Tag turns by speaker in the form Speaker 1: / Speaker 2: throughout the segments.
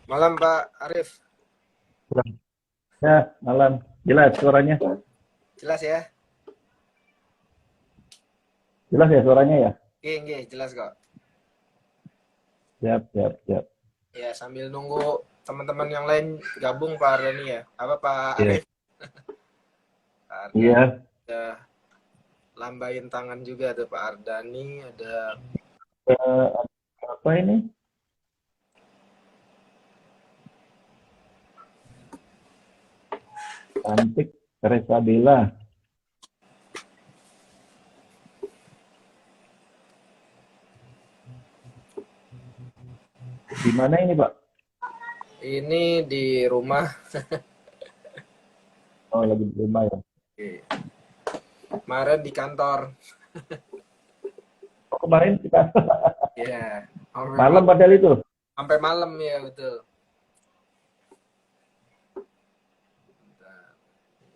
Speaker 1: Malam Pak Arif,
Speaker 2: Ya, malam. Jelas suaranya?
Speaker 1: jelas ya?
Speaker 2: Jelas ya suaranya ya?
Speaker 1: Oke, jelas kok.
Speaker 2: Siap, siap, siap.
Speaker 1: Ya, sambil nunggu teman-teman yang lain gabung Pak Ardani ya. Apa Pak
Speaker 2: Iya,
Speaker 1: Arif? Pak Ardani
Speaker 2: iya.
Speaker 1: udah lambain tangan juga tuh Pak Ardani, ada
Speaker 2: Eh, apa ini? Cantik, Teresa Bella. Di mana ini, Pak?
Speaker 1: ini di rumah.
Speaker 2: Oh, lagi di rumah ya.
Speaker 1: Oke. Kemarin di kantor.
Speaker 2: Oh, kemarin kita
Speaker 1: Ya, sampai
Speaker 2: malam
Speaker 1: malam,
Speaker 2: padahal itu.
Speaker 1: sampai malam ya betul.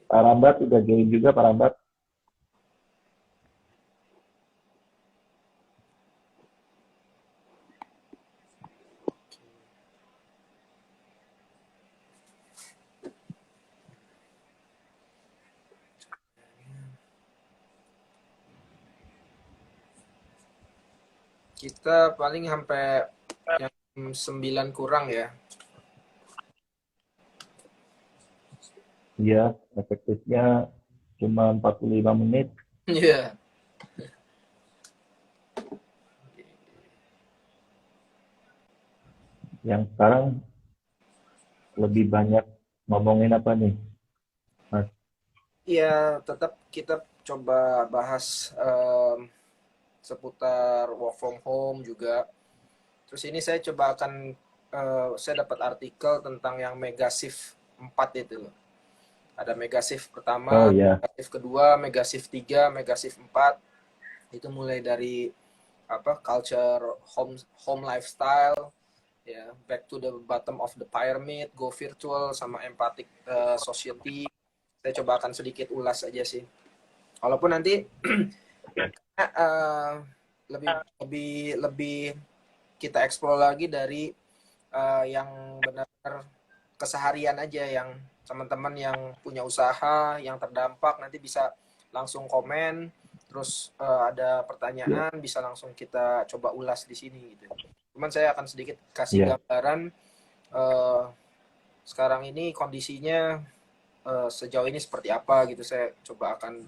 Speaker 2: Pak Rambat udah join juga, Pak Rambat.
Speaker 1: Kita paling sampai jam 9 kurang ya.
Speaker 2: Iya, efektifnya cuma 45 menit.
Speaker 1: Iya.
Speaker 2: Yang sekarang lebih banyak ngomongin apa nih, Mas?
Speaker 1: Iya, tetap kita coba bahas seputar work from home juga. Terus ini saya coba akan saya dapat artikel tentang yang mega shift 4 itu loh. Ada mega shift
Speaker 2: Oh
Speaker 1: pertama,
Speaker 2: iya,
Speaker 1: mega shift kedua, mega shift 3, mega shift 4. Itu mulai dari apa? Culture home home lifestyle, ya, back to the bottom of the pyramid, go virtual sama empathic society. Saya coba akan sedikit ulas aja sih. Walaupun nanti uh, lebih lebih lebih kita eksplor lagi dari yang benar keseharian aja, yang teman-teman yang punya usaha yang terdampak nanti bisa langsung komen, terus ada
Speaker 2: iya,
Speaker 1: pertanyaan bisa langsung kita coba ulas di sini gitu. Cuman saya akan sedikit kasih
Speaker 2: iya.
Speaker 1: gambaran uh, sekarang ini kondisinya sejauh ini seperti apa gitu. Saya coba akan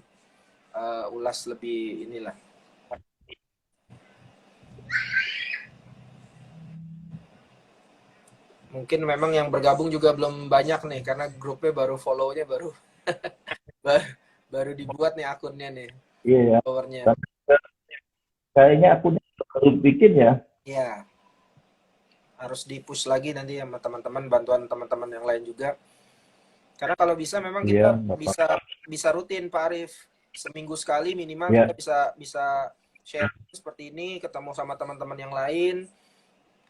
Speaker 1: ulas lebih inilah. Mungkin memang yang bergabung juga belum banyak nih karena grupnya baru follow-nya baru baru, baru dibuat nih akunnya nih,
Speaker 2: Iya ya.
Speaker 1: followernya.
Speaker 2: Kayaknya aku baru bikin ya.
Speaker 1: Ya, harus di-push lagi nanti sama teman-teman, bantuan teman-teman yang lain juga. Karena kalau bisa memang
Speaker 2: Iya,
Speaker 1: kita
Speaker 2: nggak
Speaker 1: bisa
Speaker 2: apa-apa.
Speaker 1: bisa rutin Pak Arif. Seminggu sekali minimal kita
Speaker 2: Ya,
Speaker 1: bisa bisa share seperti ini, ketemu sama teman-teman yang lain.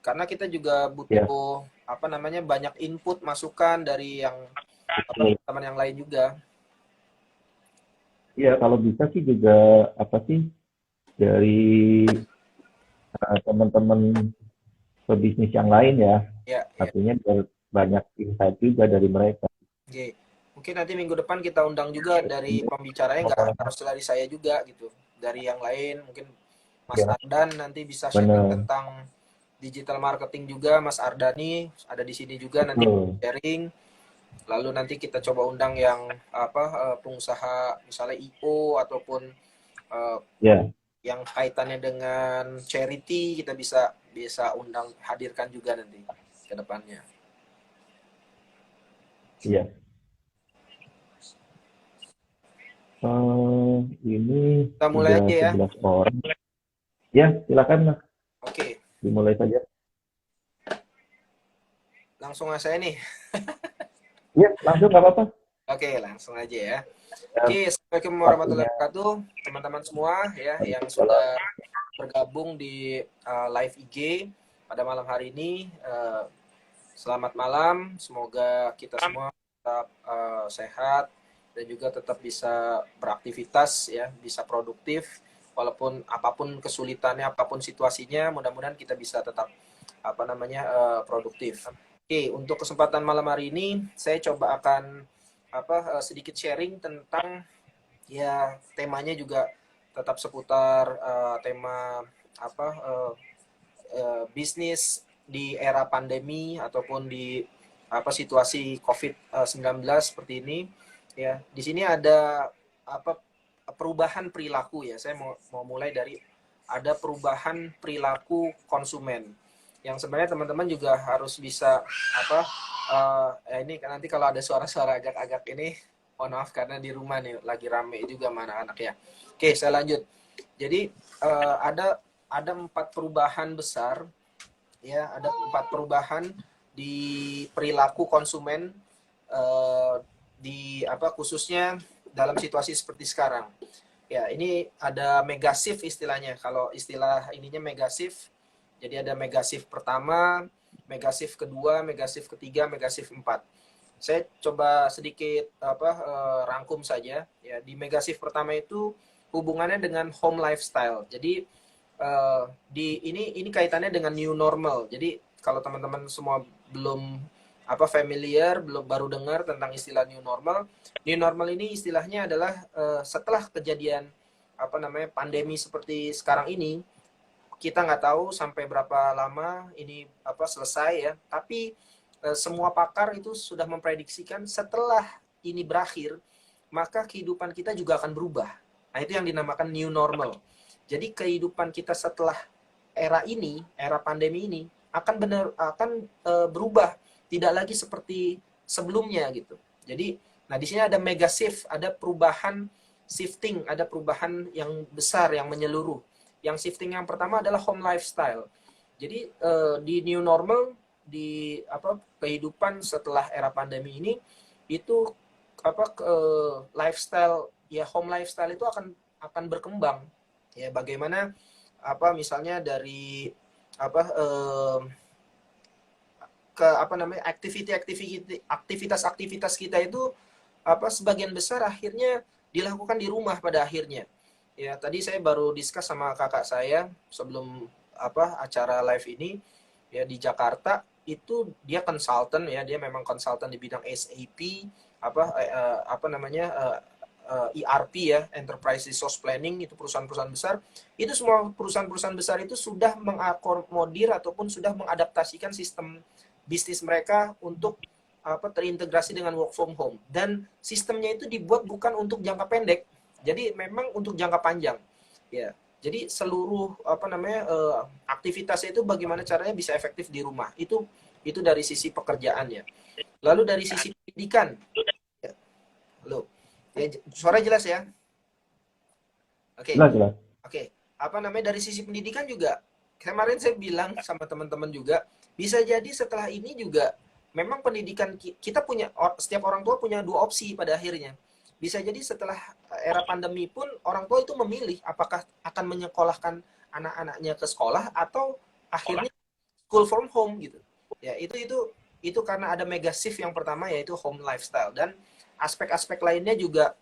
Speaker 1: Karena kita juga
Speaker 2: ya.
Speaker 1: butuh apa namanya banyak input masukan dari yang apa teman-teman yang lain juga.
Speaker 2: Iya, kalau bisa sih juga apa sih dari teman-teman pebisnis yang lain ya.
Speaker 1: Ya, ya.
Speaker 2: Artinya biar banyak insight juga dari mereka.
Speaker 1: Oke. Mungkin nanti minggu depan kita undang juga dari pembicaranya, nggak harus dari saya juga gitu. Dari yang lain, mungkin Mas
Speaker 2: Ya,
Speaker 1: Ardan nanti bisa sharing
Speaker 2: benar.
Speaker 1: tentang digital marketing juga. Mas Ardani ada di sini juga nanti
Speaker 2: Betul.
Speaker 1: sharing. Lalu nanti kita coba undang yang apa pengusaha misalnya IO ataupun eh,
Speaker 2: Ya,
Speaker 1: yang kaitannya dengan charity, kita bisa bisa undang hadirkan juga nanti ke depannya.
Speaker 2: iya. Eh, ini
Speaker 1: Kita mulai
Speaker 2: sudah
Speaker 1: aja ya.
Speaker 2: 11 orang. Ya, silakan Mas.
Speaker 1: Oke,
Speaker 2: Dimulai saja.
Speaker 1: langsung aja saya nih.
Speaker 2: Ya, langsung nggak apa-apa.
Speaker 1: Oke, langsung aja ya.
Speaker 2: Ya,
Speaker 1: Oke, assalamualaikum warahmatullahi
Speaker 2: waktunya.
Speaker 1: wabarakatuh, teman-teman semua ya yang
Speaker 2: Waalaikumsalam.
Speaker 1: sudah bergabung di live IG pada malam hari ini. Selamat malam, semoga kita semua tetap sehat dan juga tetap bisa beraktivitas ya, bisa produktif walaupun apapun kesulitannya, apapun situasinya, mudah-mudahan kita bisa tetap apa namanya produktif. Oke, untuk kesempatan malam hari ini saya coba akan sedikit sharing tentang ya temanya juga tetap seputar tema apa bisnis di era pandemi ataupun di situasi COVID-19 seperti ini ya. Di sini ada apa perubahan perilaku ya. Saya mau mulai dari ada perubahan perilaku konsumen yang sebenarnya teman-teman juga harus bisa apa ini nanti kalau ada suara-suara agak-agak ini mohon maaf karena di rumah nih lagi rame juga mana anak ya. Oke, saya lanjut. Jadi ada 4 perubahan besar ya, ada 4 perubahan di perilaku konsumen di khususnya dalam situasi seperti sekarang. Ya, ini ada mega shift istilahnya. Kalau istilah ininya mega shift. Jadi ada mega shift pertama, mega shift kedua, mega shift ketiga, mega shift 4. Saya coba sedikit rangkum saja ya. Di mega shift pertama itu hubungannya dengan home lifestyle. Jadi ini kaitannya dengan new normal. Jadi kalau teman-teman semua belum familiar, belum baru dengar tentang istilah new normal. New normal ini istilahnya adalah setelah kejadian pandemi seperti sekarang ini, kita nggak tahu sampai berapa lama ini selesai ya. Tapi semua pakar itu sudah memprediksikan setelah ini berakhir, maka kehidupan kita juga akan berubah. Nah, itu yang dinamakan new normal. Jadi kehidupan kita setelah era ini, era pandemi ini akan berubah, tidak lagi seperti sebelumnya gitu. Jadi, nah di sini ada mega shift, ada perubahan shifting, ada perubahan yang besar yang menyeluruh. Yang shifting yang pertama adalah home lifestyle. Jadi di new normal, di kehidupan setelah era pandemi ini itu lifestyle ya, home lifestyle itu akan berkembang ya. Bagaimana misalnya dari ke aktivitas kita itu sebagian besar akhirnya dilakukan di rumah pada akhirnya. Ya, tadi saya baru discuss sama kakak saya sebelum acara live ini ya, di Jakarta itu dia konsultan ya, dia memang konsultan di bidang SAP ERP ya, Enterprise Resource Planning, itu perusahaan-perusahaan besar. Itu semua perusahaan-perusahaan besar itu sudah mengakomodir ataupun sudah mengadaptasikan sistem bisnis mereka untuk terintegrasi dengan work from home, dan sistemnya itu dibuat bukan untuk jangka pendek, jadi memang untuk jangka panjang ya. Jadi seluruh aktivitasnya itu bagaimana caranya bisa efektif di rumah, itu dari sisi pekerjaannya. Lalu dari sisi pendidikan ya. Halo ya, suara jelas ya? Oke.
Speaker 2: Jelas.
Speaker 1: Oke, dari sisi pendidikan juga, kemarin saya bilang sama teman-teman juga, bisa jadi setelah ini juga memang pendidikan kita punya, setiap orang tua punya 2 opsi pada akhirnya. Bisa jadi setelah era pandemi pun orang tua itu memilih apakah akan menyekolahkan anak-anaknya ke sekolah atau akhirnya school from home gitu. Ya, itu karena ada mega shift yang pertama, yaitu home lifestyle, dan aspek-aspek lainnya juga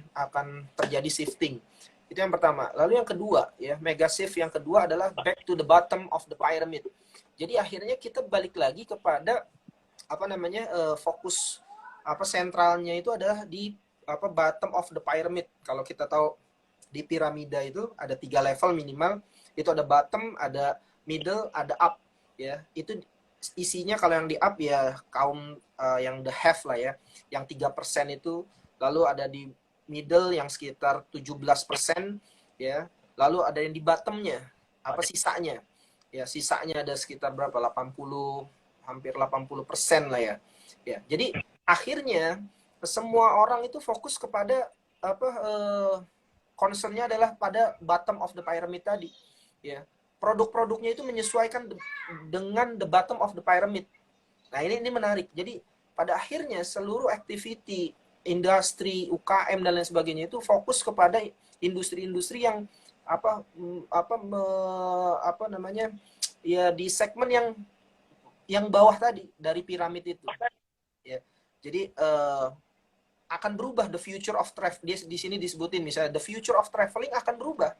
Speaker 1: akan terjadi shifting. Itu yang pertama. Lalu yang kedua ya, mega shift yang kedua adalah back to the bottom of the pyramid. Jadi akhirnya kita balik lagi kepada fokus sentralnya itu adalah di bottom of the pyramid. Kalau kita tahu di piramida itu ada 3 level minimal. Itu ada bottom, ada middle, ada up ya. Itu isinya kalau yang di up ya kaum yang the have lah ya, yang 3% itu. Lalu ada di middle yang sekitar 17% ya. Lalu ada yang di bottomnya, sisanya. Ya, sisanya ada sekitar berapa? 80, hampir 80% lah ya. Ya, jadi akhirnya semua orang itu fokus kepada concernnya adalah pada bottom of the pyramid tadi. Ya, produk-produknya itu menyesuaikan dengan the bottom of the pyramid. Nah, ini menarik. Jadi pada akhirnya seluruh activity industri, UKM dan lain sebagainya itu fokus kepada industri-industri yang ya di segmen yang bawah tadi dari piramid itu ya. Jadi akan berubah, the future of travel, di sini disebutin misalnya the future of traveling akan berubah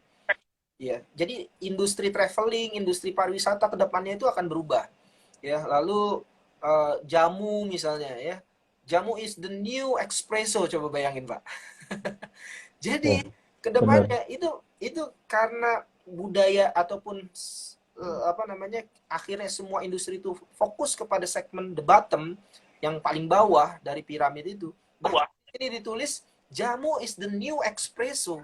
Speaker 1: ya. Jadi industri traveling, industri pariwisata ke depannya itu akan berubah ya. Lalu jamu misalnya ya. Jamu is the new espresso, coba bayangin, Pak. Jadi
Speaker 2: Ya, benar.
Speaker 1: kedepannya itu karena budaya ataupun apa namanya, akhirnya semua industri itu fokus kepada segmen the bottom, yang paling bawah dari piramid itu. Bahkan ini ditulis jamu is the new espresso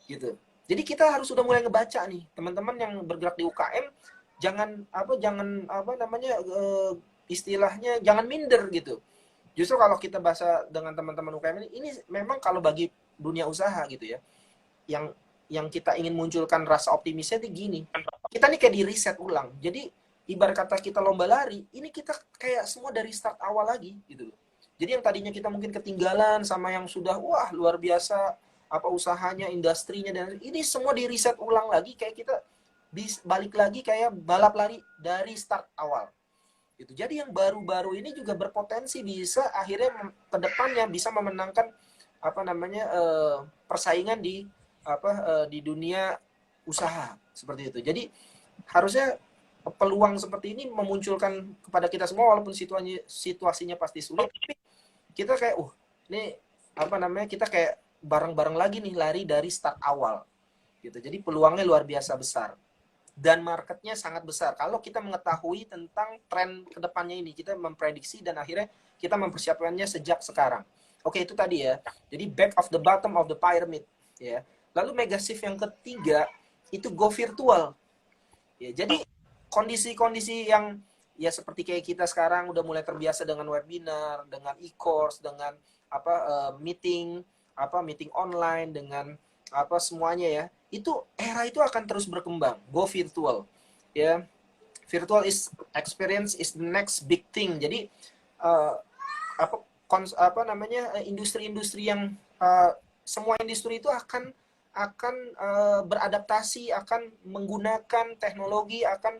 Speaker 1: gitu. Jadi kita harus sudah mulai ngebaca nih, teman-teman yang bergerak di UKM, jangan apa namanya, istilahnya jangan minder gitu. Justru kalau kita bahasa dengan teman-teman UKM ini memang kalau bagi dunia usaha gitu ya, yang kita ingin munculkan rasa optimisnya itu gini. Kita nih kayak di reset ulang. Jadi ibarat kata kita lomba lari, ini kita kayak semua dari start awal lagi gitu loh. Jadi yang tadinya kita mungkin ketinggalan sama yang sudah wah luar biasa apa usahanya, industrinya, dan ini semua di reset ulang lagi, kayak kita balik lagi kayak balap lari dari start awal gitu. Jadi yang baru-baru ini juga berpotensi bisa akhirnya ke depannya bisa memenangkan apa namanya, persaingan di di dunia usaha seperti itu. Jadi harusnya peluang seperti ini memunculkan kepada kita semua, walaupun situasinya pasti sulit, tapi kita kayak ini apa namanya, kita kayak bareng-bareng lagi nih lari dari start awal gitu. Jadi peluangnya luar biasa besar dan marketnya sangat besar. Kalau kita mengetahui tentang tren kedepannya ini, kita memprediksi dan akhirnya kita mempersiapkannya sejak sekarang. Oke, itu tadi ya. Jadi back of the bottom of the pyramid ya. Lalu mega shift yang ketiga itu go virtual. Ya, jadi kondisi-kondisi yang ya seperti kayak kita sekarang udah mulai terbiasa dengan webinar, dengan e-course, dengan meeting, meeting online, dengan semuanya ya. Itu era itu akan terus berkembang, go virtual. Ya, virtual is experience is the next big thing. Jadi uh, industri-industri yang semua industri itu akan beradaptasi, akan menggunakan teknologi, akan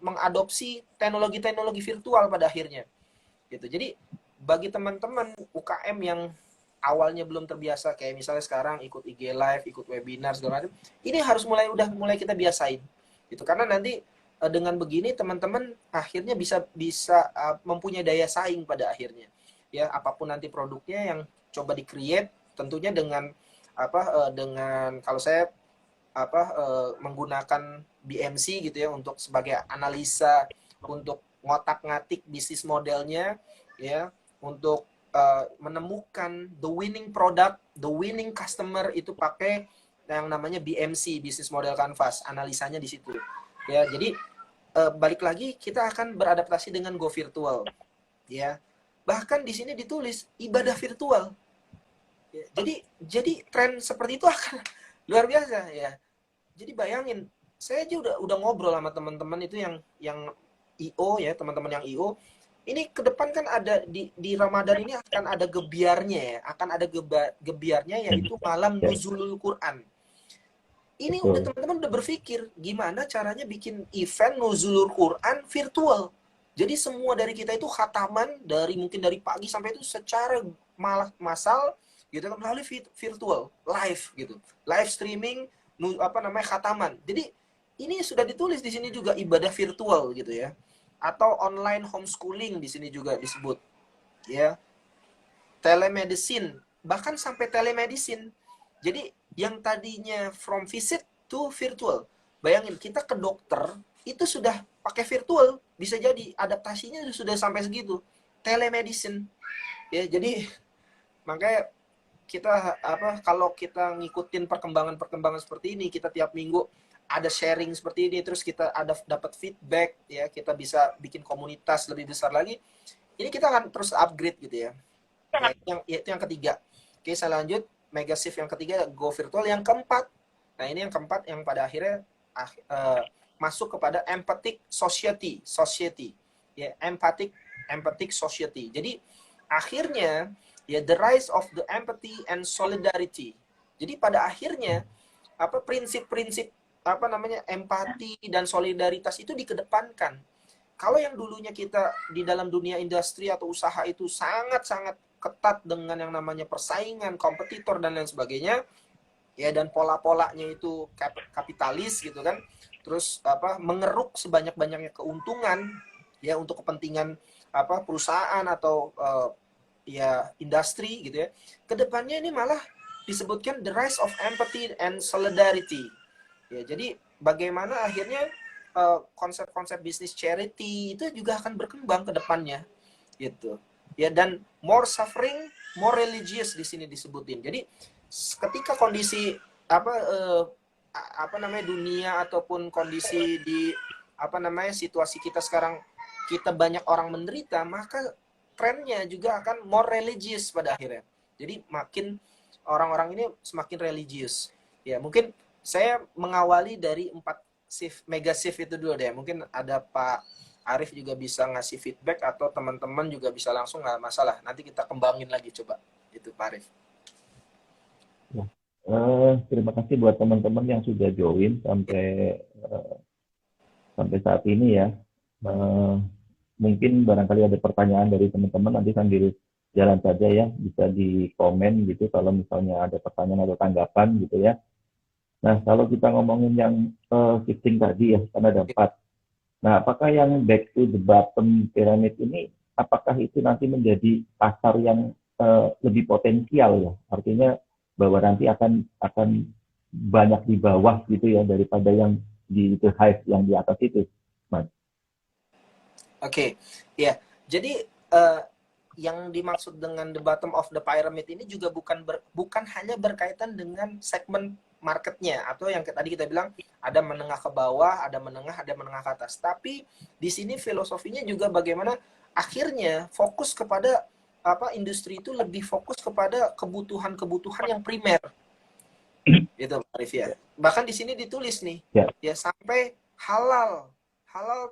Speaker 1: mengadopsi teknologi-teknologi virtual pada akhirnya gitu. Jadi bagi teman-teman UKM yang awalnya belum terbiasa, kayak misalnya sekarang ikut IG live, ikut webinar segala macam, ini harus mulai kita biasain gitu, karena nanti dengan begini teman-teman akhirnya bisa mempunyai daya saing pada akhirnya ya, apapun nanti produknya yang coba di-create, tentunya dengan dengan kalau saya menggunakan BMC gitu ya untuk sebagai analisa, untuk ngotak-ngatik bisnis modelnya ya, untuk menemukan the winning product, the winning customer, itu pakai yang namanya BMC, Business Model Canvas, analisanya di situ. Ya, jadi balik lagi kita akan beradaptasi dengan go virtual. Ya. Bahkan di sini ditulis ibadah virtual. Ya, jadi tren seperti itu akan luar biasa ya. Jadi bayangin, saya aja udah ngobrol sama teman-teman itu yang IO ya, teman-teman yang IO. Ini ke depan kan ada di Ramadan ini akan ada gebiarnya ya, akan ada gebiarnya yaitu malam
Speaker 2: Ya,
Speaker 1: nuzulul Quran. Ini udah
Speaker 2: betul.
Speaker 1: teman-teman udah berpikir gimana caranya bikin event nuzulul Quran virtual. Jadi semua dari kita itu khataman dari mungkin dari pagi sampai itu secara massal gitu kan, melalui virtual, live gitu. Live streaming khataman. Jadi ini sudah ditulis di sini juga ibadah virtual gitu ya. Atau online homeschooling di sini juga disebut ya. Telemedicine, bahkan sampai telemedicine. Jadi yang tadinya from visit to virtual. Bayangin kita ke dokter itu sudah pakai virtual, bisa jadi adaptasinya sudah sampai segitu. Telemedicine. Ya, jadi makanya kita kalau kita ngikutin perkembangan seperti ini, kita tiap minggu ada sharing seperti ini, terus kita ada dapat feedback ya, kita bisa bikin komunitas lebih besar lagi. Ini kita akan terus upgrade gitu ya. Itu yang ketiga. Oke, saya lanjut. Mega shift yang ketiga, go virtual. Yang keempat, nah ini yang keempat yang pada akhirnya masuk kepada empathic society. Ya, empathic society. Jadi akhirnya ya the rise of the empathy and solidarity. Jadi pada akhirnya prinsip-prinsip empati dan solidaritas itu dikedepankan. Kalau yang dulunya kita di dalam dunia industri atau usaha itu sangat-sangat ketat dengan yang namanya persaingan, kompetitor dan lain sebagainya, ya, dan pola-polanya itu kapitalis gitu kan, terus mengeruk sebanyak-banyaknya keuntungan ya untuk kepentingan perusahaan atau ya industri gitu ya. Kedepannya ini malah disebutkan the rise of empathy and solidarity. Ya, jadi bagaimana akhirnya konsep-konsep bisnis charity itu juga akan berkembang ke depannya gitu. Ya, dan more suffering, more religious di sini disebutin. Jadi ketika kondisi dunia ataupun kondisi di situasi kita sekarang, kita banyak orang menderita, maka trennya juga akan more religious pada akhirnya. Jadi makin orang-orang ini semakin religius. Ya, mungkin saya mengawali dari 4 shift, mega shift itu dulu deh. Mungkin ada Pak Arif juga bisa ngasih feedback atau teman-teman juga bisa langsung, nggak masalah. Nanti kita kembangin lagi coba. Itu Pak Arif.
Speaker 2: Ya. Terima kasih buat teman-teman yang sudah join sampai saat ini ya. Mungkin barangkali ada pertanyaan dari teman-teman, nanti sambil jalan saja ya, bisa di komen gitu kalau misalnya ada pertanyaan atau tanggapan gitu ya. Nah, kalau kita ngomongin yang shifting tadi ya, kan ada 4. Nah, apakah yang back to the bottom pyramid ini, apakah itu nanti menjadi pasar yang lebih potensial ya? Artinya bahwa nanti akan banyak di bawah gitu ya, daripada yang di the highs yang di atas itu, Mas.
Speaker 1: Oke, ya. Jadi yang dimaksud dengan the bottom of the pyramid ini juga bukan hanya berkaitan dengan segmen marketnya, atau yang tadi kita bilang ada menengah ke bawah, ada menengah ke atas. Tapi di sini filosofinya juga bagaimana akhirnya fokus kepada industri itu lebih fokus kepada kebutuhan-kebutuhan yang primer. Itu Pak Arif ya. Bahkan di sini ditulis nih, ya sampai halal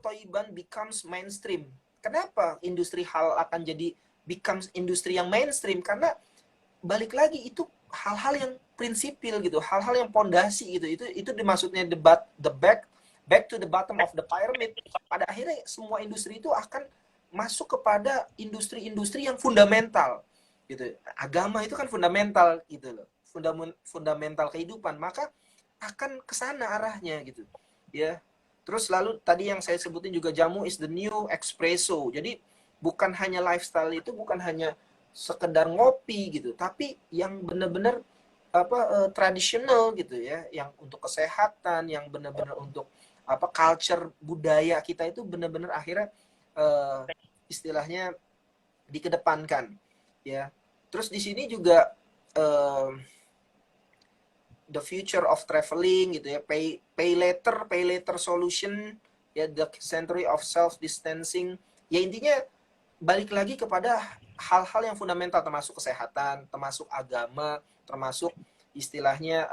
Speaker 1: toiban becomes mainstream. Kenapa industri halal akan jadi becomes industri yang mainstream? Karena balik lagi itu hal-hal yang prinsipil gitu, hal-hal yang pondasi gitu. Itu dimaksudnya back to the bottom of the pyramid. Pada akhirnya semua industri itu akan masuk kepada industri-industri yang fundamental gitu. Agama itu kan fundamental gitu loh. Fundamental kehidupan, maka akan ke sana arahnya gitu. Ya. Terus lalu tadi yang saya sebutin juga, jamu is the new espresso. Jadi bukan hanya lifestyle itu, bukan hanya sekedar ngopi gitu, tapi yang benar-benar tradisional gitu ya, yang untuk kesehatan, yang benar-benar untuk culture budaya kita itu benar-benar akhirnya istilahnya dikedepankan ya. Terus di sini juga the future of traveling gitu ya, pay later solution ya, the century of self distancing ya. Intinya balik lagi kepada hal-hal yang fundamental, termasuk kesehatan, termasuk agama, termasuk istilahnya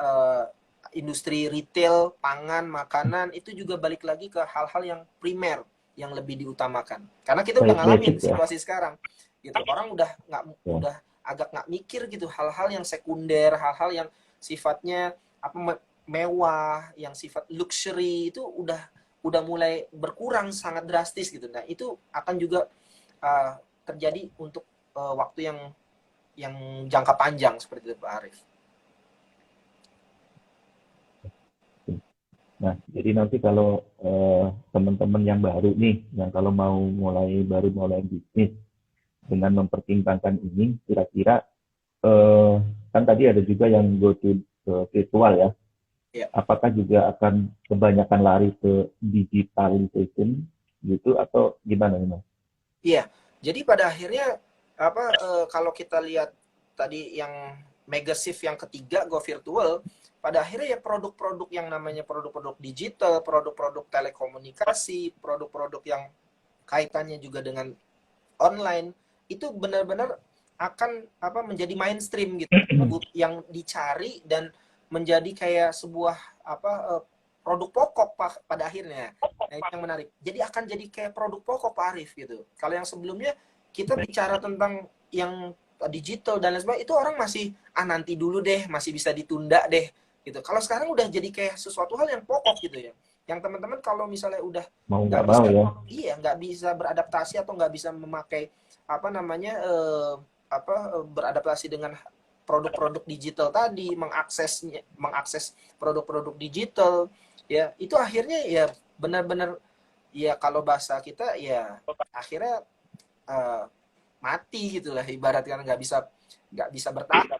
Speaker 1: industri retail, pangan, makanan, itu juga balik lagi ke hal-hal yang primer yang lebih diutamakan. Karena kita udah ngalamin situasi sekarang gitu, orang udah agak nggak mikir gitu hal-hal yang sekunder, hal-hal yang sifatnya mewah, yang sifat luxury itu udah mulai berkurang sangat drastis gitu. Nah, itu akan juga terjadi untuk waktu yang jangka panjang seperti itu Pak Arif.
Speaker 2: Nah, jadi nanti kalau teman-teman yang baru nih, yang kalau mau mulai bisnis dengan mempertimbangkan ini, kira-kira kan tadi ada juga yang go to virtual ya. Apakah juga akan kebanyakan lari ke digitalization gitu atau gimana nih Mas?
Speaker 1: Iya, jadi pada akhirnya kalau kita lihat tadi yang mega shift yang ketiga, go virtual, pada akhirnya ya produk-produk yang namanya produk-produk digital, produk-produk telekomunikasi, produk-produk yang kaitannya juga dengan online, itu benar-benar akan menjadi mainstream gitu, yang dicari dan menjadi kayak sebuah produk pokok pada akhirnya. Nah, ini yang menarik. Jadi akan jadi kayak produk pokok Pak Arif gitu. Kalau yang sebelumnya kita bicara tentang yang digital dan lain sebagainya, itu orang masih nanti dulu deh, masih bisa ditunda deh gitu. Kalau sekarang udah jadi kayak sesuatu hal yang pokok gitu ya. Yang teman-teman kalau misalnya udah
Speaker 2: nggak bisa ya.
Speaker 1: Iya, nggak bisa beradaptasi atau nggak bisa memakai beradaptasi dengan produk-produk digital tadi, mengakses produk-produk digital ya itu akhirnya ya benar-benar ya kalau bahasa kita ya akhirnya eh, mati gitulah ibaratkan nggak bisa bertahan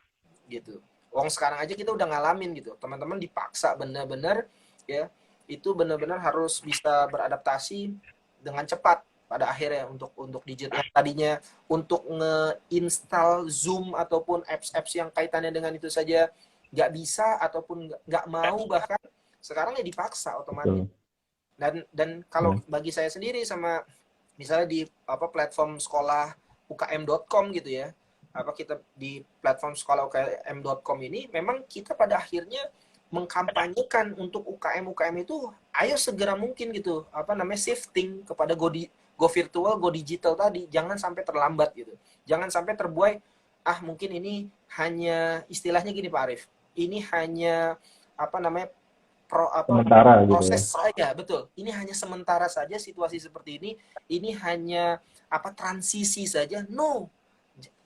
Speaker 1: gitu. Wong sekarang aja kita udah ngalamin gitu. Teman-teman dipaksa benar-benar ya itu benar-benar harus bisa beradaptasi dengan cepat pada akhirnya untuk digital yang tadinya untuk nge-install Zoom ataupun apps-apps yang kaitannya dengan itu saja nggak bisa ataupun nggak mau bahkan sekarang ya dipaksa otomatis.
Speaker 2: Betul.
Speaker 1: Dan kalau
Speaker 2: Ya.
Speaker 1: bagi saya sendiri sama misalnya di platform sekolah ukm.com gitu ya, kita di platform sekolah ukm.com ini memang kita pada akhirnya mengkampanyekan untuk UKM itu ayo segera mungkin gitu shifting kepada go virtual go digital tadi, jangan sampai terlambat gitu, jangan sampai terbuai mungkin ini hanya istilahnya gini Pak Arif, ini hanya apa namanya
Speaker 2: Sementara gitu ya.
Speaker 1: proses saja, betul. Ini hanya sementara saja situasi seperti ini hanya transisi saja. No,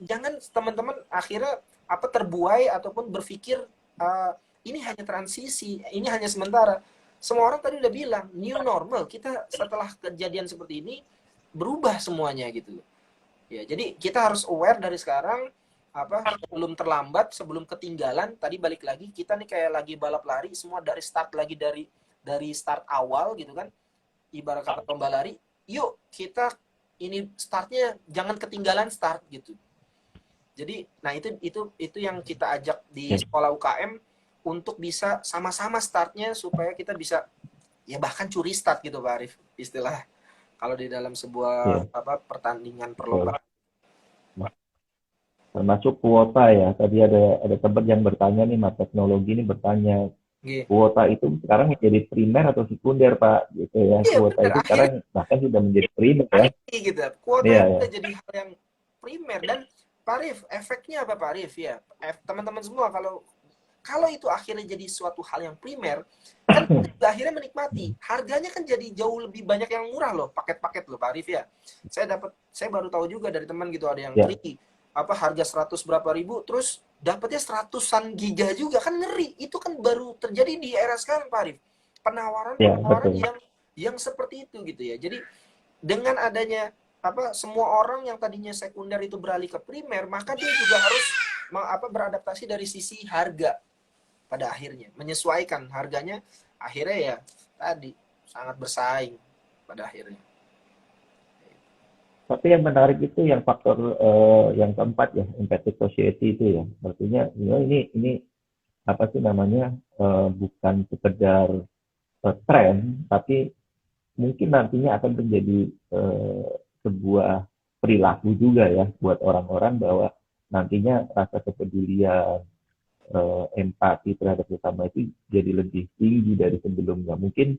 Speaker 1: jangan teman-teman akhirnya terbuai ataupun berpikir uh, ini hanya transisi, ini hanya sementara. Semua orang tadi udah bilang new normal. Kita setelah kejadian seperti ini berubah semuanya gitu. Ya, jadi kita harus aware dari sekarang sebelum terlambat, sebelum ketinggalan. Tadi balik lagi kita nih kayak lagi balap lari, semua dari start lagi dari start awal gitu kan. Ibarat kata lomba lari, yuk kita ini startnya jangan ketinggalan start gitu. Jadi, nah itu yang kita ajak di sekolah UKM untuk bisa sama-sama startnya supaya kita bisa ya bahkan curi start gitu Pak Arif, istilah kalau di dalam sebuah
Speaker 2: Ya,
Speaker 1: pertandingan
Speaker 2: betul.
Speaker 1: perlombaan.
Speaker 2: Nah, termasuk kuota ya. Tadi ada tempat yang bertanya nih, Mas Teknologi ini bertanya,
Speaker 1: Gitu.
Speaker 2: kuota itu sekarang menjadi primer atau sekunder, Pak? Gitu ya.
Speaker 1: Iya
Speaker 2: Kuota
Speaker 1: benar,
Speaker 2: itu
Speaker 1: akhirnya
Speaker 2: sekarang bahkan sudah menjadi primer ya.
Speaker 1: gitu. Kuota
Speaker 2: Iya,
Speaker 1: itu
Speaker 2: ya.
Speaker 1: udah jadi hal yang primer dan Pak Arif, efeknya apa Pak Arif ya? Teman-teman semua kalau kalau itu akhirnya jadi suatu hal yang primer, kan akhirnya menikmati. Harganya kan jadi jauh lebih banyak yang murah loh, paket-paket loh Pak Arif ya. Saya baru tahu juga dari teman gitu ada yang
Speaker 2: Ya,
Speaker 1: tri harga 100 berapa ribu terus dapatnya seratusan giga juga kan ngeri. Itu kan baru terjadi di era sekarang Pak Arif.
Speaker 2: ya,
Speaker 1: Penawaran-penawaran
Speaker 2: betul.
Speaker 1: yang seperti itu gitu ya. Jadi dengan adanya semua orang yang tadinya sekunder itu beralih ke primer, maka dia juga harus beradaptasi dari sisi harga pada akhirnya, menyesuaikan harganya, akhirnya ya tadi sangat bersaing pada akhirnya.
Speaker 2: Tapi yang menarik itu yang faktor yang keempat ya, empathic society itu ya. Artinya ya ini apa sih namanya, bukan sekedar tren, tapi mungkin nantinya akan menjadi sebuah perilaku juga ya buat orang-orang, bahwa nantinya rasa kepedulian, empati terhadap sesama itu jadi lebih tinggi dari sebelumnya. Mungkin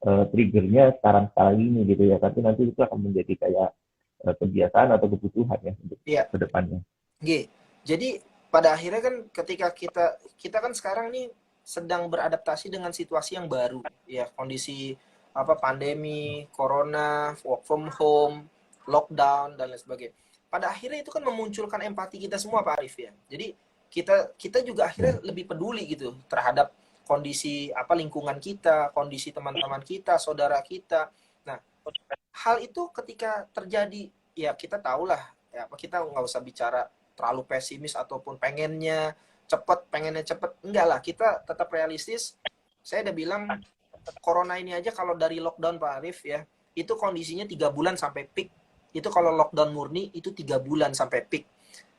Speaker 2: triggernya sekarang ini gitu ya, tapi nanti itu akan menjadi kayak kebiasaan atau kebutuhan ya untuk
Speaker 1: Iya,
Speaker 2: kedepannya.
Speaker 1: G. Jadi pada akhirnya kan ketika kita kan sekarang nih sedang beradaptasi dengan situasi yang baru, ya kondisi pandemi, corona, work from home, lockdown dan lain sebagainya. Pada akhirnya itu kan memunculkan empati kita semua Pak Arif ya. Jadi kita juga
Speaker 2: Ya,
Speaker 1: akhirnya lebih peduli gitu terhadap kondisi lingkungan kita, kondisi teman-teman kita, saudara kita. Nah, hal itu ketika terjadi ya kita tahulah ya kita nggak usah bicara terlalu pesimis ataupun pengennya cepet enggak lah, kita tetap realistis. Saya udah bilang corona ini aja kalau dari lockdown Pak Arif ya itu kondisinya 3 bulan sampai peak, itu kalau lockdown murni itu 3 bulan sampai peak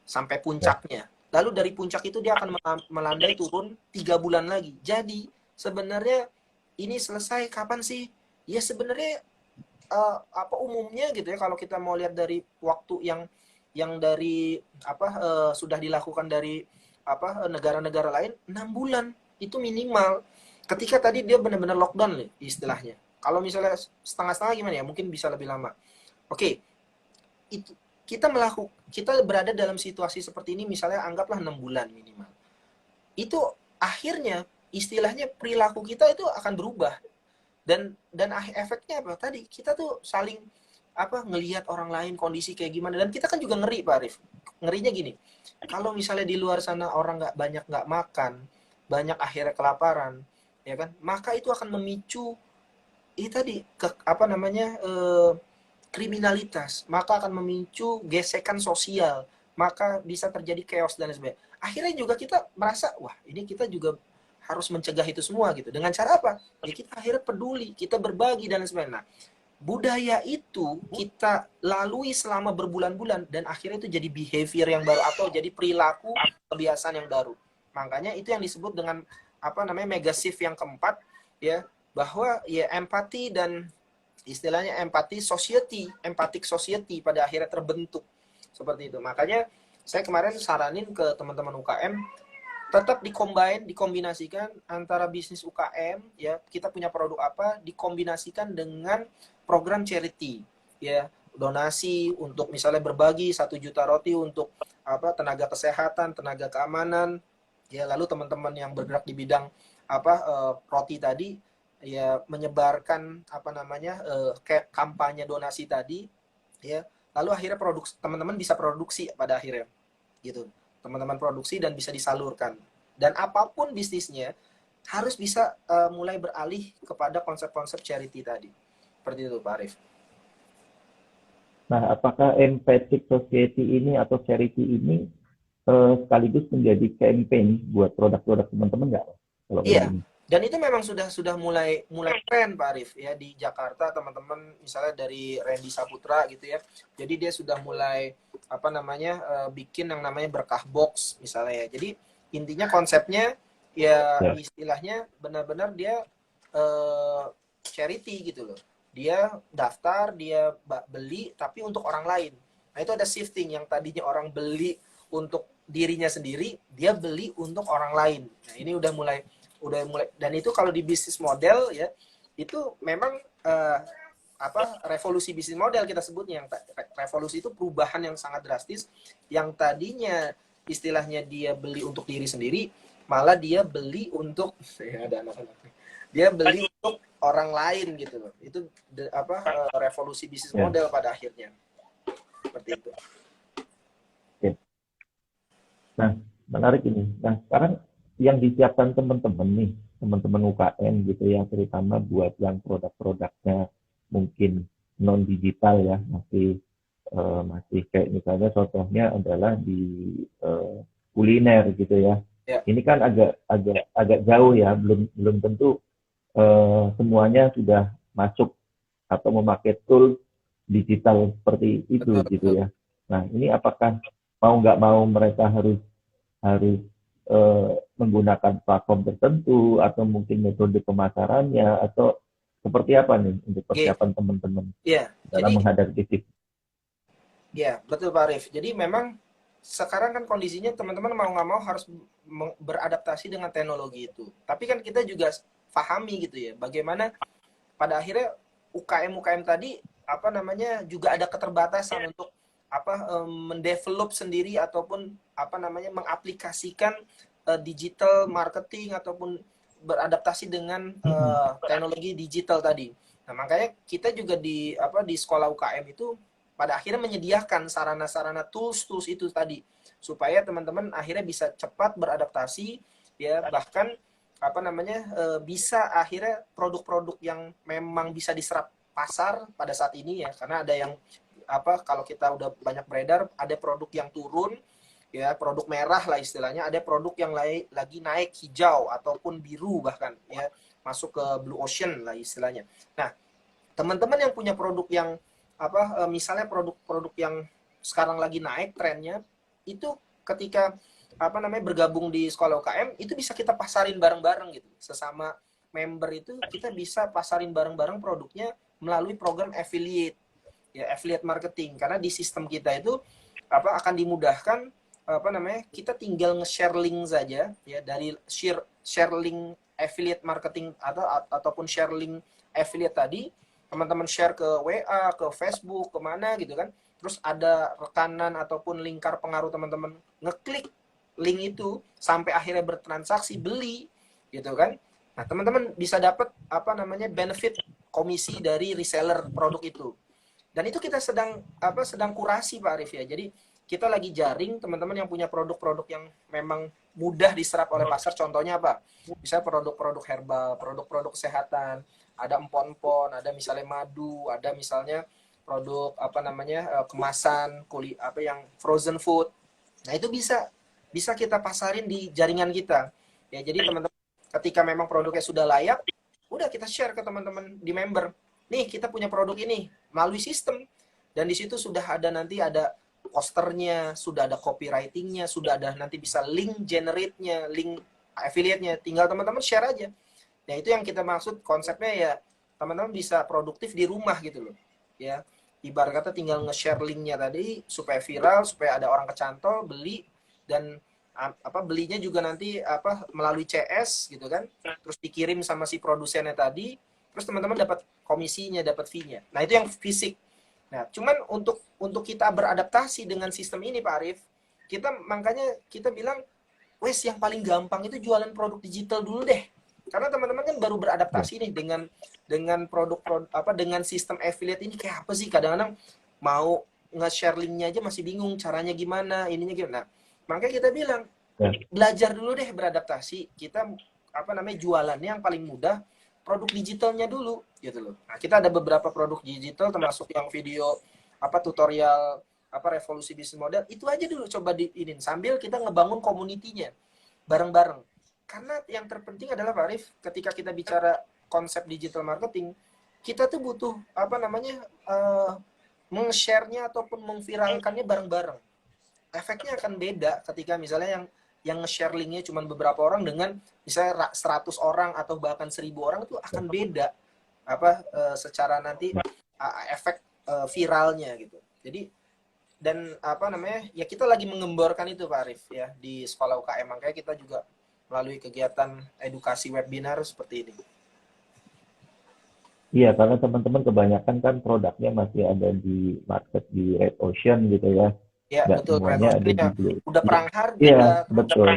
Speaker 1: sampai
Speaker 2: ya,
Speaker 1: puncaknya, lalu dari puncak itu dia akan melandai turun 3 bulan lagi. Jadi sebenarnya ini selesai kapan sih ya sebenarnya umumnya gitu ya kalau kita mau lihat dari waktu yang dari sudah dilakukan dari negara-negara lain 6 bulan itu minimal. Ketika tadi dia benar-benar lockdown nih istilahnya. Kalau misalnya setengah-setengah gimana ya? Mungkin bisa lebih lama. Oke, itu kita berada dalam situasi seperti ini misalnya anggaplah 6 bulan minimal. Itu akhirnya istilahnya perilaku kita itu akan berubah dan efeknya apa tadi kita tuh saling ngelihat orang lain kondisi kayak gimana dan kita kan juga ngeri Pak Arif, ngerinya gini, kalau misalnya di luar sana orang nggak makan banyak akhirnya kelaparan ya kan, maka itu akan memicu ini tadi kriminalitas, maka akan memicu gesekan sosial, maka bisa terjadi chaos dan sebagainya. Akhirnya juga kita merasa, wah ini kita juga harus mencegah itu semua gitu. Dengan cara apa? Ya kita akhirnya peduli, kita berbagi dan sebagainya. Nah, budaya itu kita lalui selama berbulan-bulan dan akhirnya itu jadi behavior yang baru atau jadi perilaku kebiasaan yang baru. Makanya itu yang disebut dengan mega shift yang keempat, ya, bahwa ya empati dan istilahnya empathic society pada akhirnya terbentuk seperti itu. Makanya saya kemarin saranin ke teman-teman UKM tetap dikombinasikan antara bisnis UKM, ya, kita punya produk apa, dikombinasikan dengan program charity, ya, donasi untuk misalnya berbagi 1 juta roti untuk tenaga kesehatan, tenaga keamanan, ya, lalu teman-teman yang bergerak di bidang roti tadi, ya, menyebarkan kayak kampanye donasi tadi, ya, lalu akhirnya teman-teman bisa produksi pada akhirnya gitu, teman-teman produksi dan bisa disalurkan, dan apapun bisnisnya harus bisa mulai beralih kepada konsep-konsep charity tadi, seperti itu Pak Arif.
Speaker 2: Nah, apakah empathic society ini atau charity ini sekaligus menjadi campaign buat produk-produk teman-teman nggak? Kalau
Speaker 1: Iya,
Speaker 2: ini.
Speaker 1: dan itu memang sudah mulai tren Pak Arif, ya, di Jakarta, teman-teman misalnya dari Randy Saputra gitu ya. Jadi dia sudah mulai bikin yang namanya berkah box misalnya ya. Jadi intinya konsepnya ya istilahnya benar-benar dia charity gitu loh. Dia daftar, dia beli tapi untuk orang lain. Nah, itu ada shifting yang tadinya orang beli untuk dirinya sendiri, dia beli untuk orang lain. Nah, ini udah mulai, dan itu kalau di bisnis model ya, itu memang revolusi bisnis model kita sebutnya. Yang revolusi itu perubahan yang sangat drastis, yang tadinya istilahnya dia beli untuk diri sendiri, malah dia beli untuk ya ada anak-anak, dia beli untuk orang lain gitu loh. Itu revolusi bisnis model pada akhirnya, seperti itu.
Speaker 2: Nah, menarik ini. Nah, sekarang yang disiapkan teman-teman nih, teman-teman UKM gitu ya, terutama buat yang produk-produknya mungkin non digital ya, masih kayak misalnya contohnya adalah di kuliner gitu ya. Ini kan agak jauh ya, belum tentu semuanya sudah masuk atau memakai tool digital seperti itu gitu ya. Nah, ini apakah mau nggak mau mereka harus menggunakan platform tertentu atau mungkin metode pemasarannya atau seperti apa nih untuk persiapan teman-teman dalam menghadapi itu?
Speaker 1: Ya, betul Pak Arif. Jadi memang sekarang kan kondisinya teman-teman mau nggak mau harus beradaptasi dengan teknologi itu. Tapi kan kita juga pahami gitu ya, bagaimana pada akhirnya UKM tadi juga ada keterbatasan untuk mendevelop sendiri ataupun mengaplikasikan digital marketing ataupun beradaptasi dengan teknologi digital tadi. Nah, makanya kita juga di sekolah UKM itu pada akhirnya menyediakan sarana-sarana tools itu tadi supaya teman-teman akhirnya bisa cepat beradaptasi, ya, bahkan bisa akhirnya produk-produk yang memang bisa diserap pasar pada saat ini ya, karena ada yang kalau kita udah banyak beredar, ada produk yang turun, ya, produk merah lah istilahnya, ada produk yang lagi naik hijau ataupun biru bahkan, ya, masuk ke blue ocean lah istilahnya. Nah, teman-teman yang punya produk yang misalnya produk-produk yang sekarang lagi naik trennya, itu ketika bergabung di sekolah UKM itu bisa kita pasarin bareng-bareng gitu, sesama member itu kita bisa pasarin bareng-bareng produknya melalui program affiliate, ya, affiliate marketing, karena di sistem kita itu akan dimudahkan kita tinggal nge-share link saja, ya, dari share link affiliate marketing ataupun share link affiliate tadi, teman-teman share ke WA, ke Facebook, kemana gitu kan, terus ada rekanan ataupun lingkar pengaruh teman-teman ngeklik link itu sampai akhirnya bertransaksi beli gitu kan. Nah, teman-teman bisa dapat benefit komisi dari reseller produk itu. Dan itu kita sedang kurasi Pak Arif ya. Jadi kita lagi jaring teman-teman yang punya produk-produk yang memang mudah diserap oleh pasar. Contohnya apa? Misalnya produk-produk herbal, produk-produk kesehatan, ada empon-empon, ada misalnya madu, ada misalnya produk apa namanya kemasan kulit apa yang frozen food. Nah, itu bisa bisa kita pasarin di jaringan kita. Ya, jadi teman-teman ketika memang produknya sudah layak, udah kita share ke teman-teman di member. Nih, kita punya produk ini melalui sistem. Dan di situ sudah ada nanti ada posternya, sudah ada copywritingnya, sudah ada nanti bisa link generate-nya, link affiliate-nya. Tinggal teman-teman share aja. Nah, itu yang kita maksud konsepnya ya teman-teman bisa produktif di rumah gitu loh. Ya, ibarat kata tinggal nge-share linknya tadi supaya viral, supaya ada orang kecantol, beli, dan apa belinya juga nanti apa melalui CS gitu kan, terus dikirim sama si produsennya tadi, terus teman-teman dapat komisinya, dapat fee-nya. Nah, itu yang fisik. Nah, cuman untuk kita beradaptasi dengan sistem ini Pak Arif, kita makanya kita bilang, wes yang paling gampang itu jualan produk digital dulu deh. Karena teman-teman kan baru
Speaker 2: Ya.
Speaker 1: beradaptasi nih dengan produk apa dengan sistem affiliate ini kayak apa sih? Kadang-kadang mau nge-share linknya aja masih bingung caranya gimana, ininya gimana. Nah, makanya kita bilang
Speaker 2: Ya.
Speaker 1: belajar dulu deh beradaptasi. Kita apa namanya jualannya yang paling mudah produk digitalnya dulu gitu loh. Nah, kita ada beberapa produk digital termasuk yang video apa tutorial apa revolusi bisnis model itu aja dulu coba diinin sambil kita ngebangun komunitinya bareng-bareng. Karena yang terpenting adalah Pak Arif, ketika kita bicara konsep digital marketing, kita tuh butuh apa namanya meng-share-nya ataupun mengviralkannya bareng-bareng. Efeknya akan beda ketika misalnya yang nge-share linknya cuma beberapa orang dengan misalnya 100 orang atau bahkan 1000 orang itu akan beda apa secara nanti efek viralnya gitu. Jadi dan apa namanya ya kita lagi mengemborkan itu Pak Arif ya di sekolah UKM, makanya kita juga melalui kegiatan edukasi webinar seperti ini.
Speaker 2: Iya, karena teman-teman kebanyakan kan produknya masih ada di market di Red Ocean gitu ya.
Speaker 1: Ya
Speaker 2: Nggak
Speaker 1: betul, Red
Speaker 2: semuanya ada
Speaker 1: Ocean
Speaker 2: di
Speaker 1: ya
Speaker 2: Blue.
Speaker 1: udah
Speaker 2: Iya,
Speaker 1: perang
Speaker 2: iya,
Speaker 1: harga, terus
Speaker 2: betul,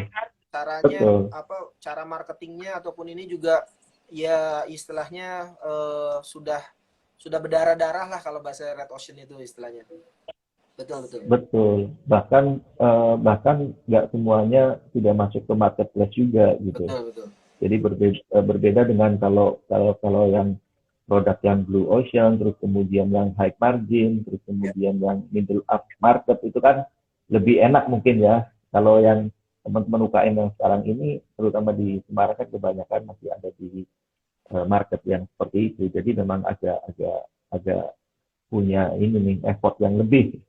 Speaker 1: caranya
Speaker 2: betul,
Speaker 1: apa cara marketingnya ataupun ini juga ya istilahnya sudah berdarah-darah lah kalau bahasa Red Ocean itu istilahnya. Betul betul.
Speaker 2: betul. Bahkan nggak semuanya sudah masuk ke marketplace juga gitu.
Speaker 1: Betul betul.
Speaker 2: Jadi berbeda dengan kalau yang produk yang Blue Ocean, terus kemudian yang high margin, terus
Speaker 1: Ya.
Speaker 2: kemudian yang middle up market itu kan lebih enak mungkin ya. Kalau yang teman-teman UKM yang sekarang ini, terutama di Semarang kan kebanyakan masih ada di market yang seperti itu. Jadi memang agak punya ini nih effort yang lebih.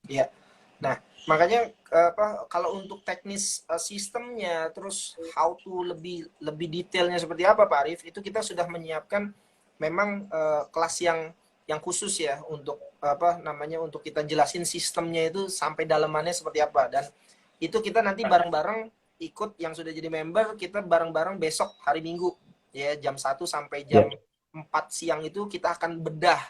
Speaker 1: Iya. Nah, makanya apa kalau untuk teknis sistemnya terus how to lebih lebih detailnya seperti apa Pak Arif, itu kita sudah menyiapkan memang kelas yang khusus ya untuk apa namanya untuk kita jelasin sistemnya itu sampai dalamannya seperti apa, dan itu kita nanti bareng-bareng ikut yang sudah jadi member, kita bareng-bareng besok hari Minggu ya jam 1 sampai
Speaker 2: Ya,
Speaker 1: jam 4 siang itu kita akan bedah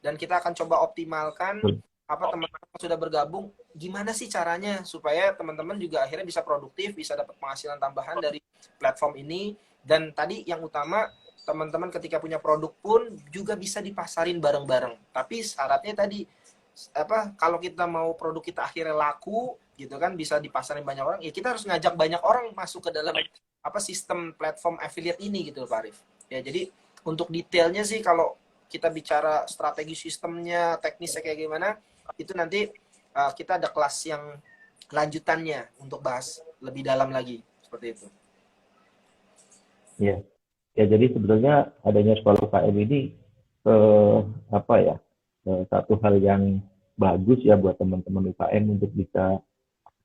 Speaker 1: dan kita akan coba optimalkan apa teman-teman sudah bergabung gimana sih caranya supaya teman-teman juga akhirnya bisa produktif, bisa dapat penghasilan tambahan dari platform ini, dan tadi yang utama teman-teman ketika punya produk pun juga bisa dipasarin bareng-bareng. Tapi syaratnya tadi apa kalau kita mau produk kita akhirnya laku gitu kan bisa dipasarin banyak orang, ya kita harus ngajak banyak orang masuk ke dalam apa sistem platform affiliate ini gitu Pak Arif. Ya jadi untuk detailnya sih kalau kita bicara strategi sistemnya, teknisnya kayak gimana, itu nanti kita ada kelas yang lanjutannya untuk bahas lebih dalam lagi seperti itu.
Speaker 2: ya. Ya, jadi sebetulnya adanya sekolah UKM ini eh, apa ya satu hal yang bagus ya buat teman-teman UKM untuk bisa